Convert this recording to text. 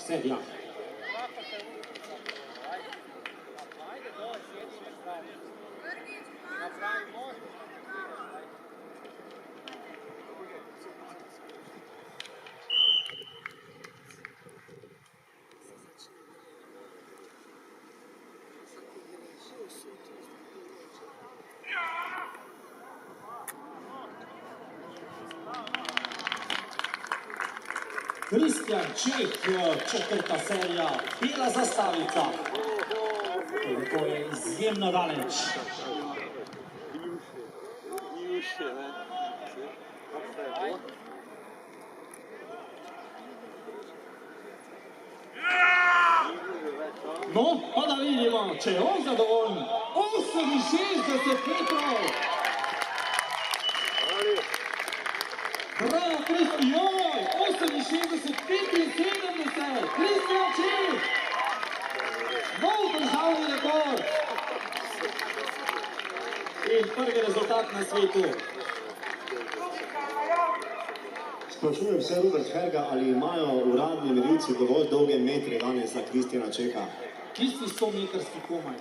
serija. Kristjan Čeh, četrta serija, bela zastavica. In to je izjemno daleč. No, pa da vidimo, če je on zadovoljen. 68 metrov. Bravo, Kristjan! 68, 75, Kristjan Čeh! Nov državni rekord! In prvi rezultat na svetu. Sprašujem se Robert Herga, ali imajo uradni merilci dovolj dolge metre danes za Kristjana Čeha? Tisti 100 metrski komaj.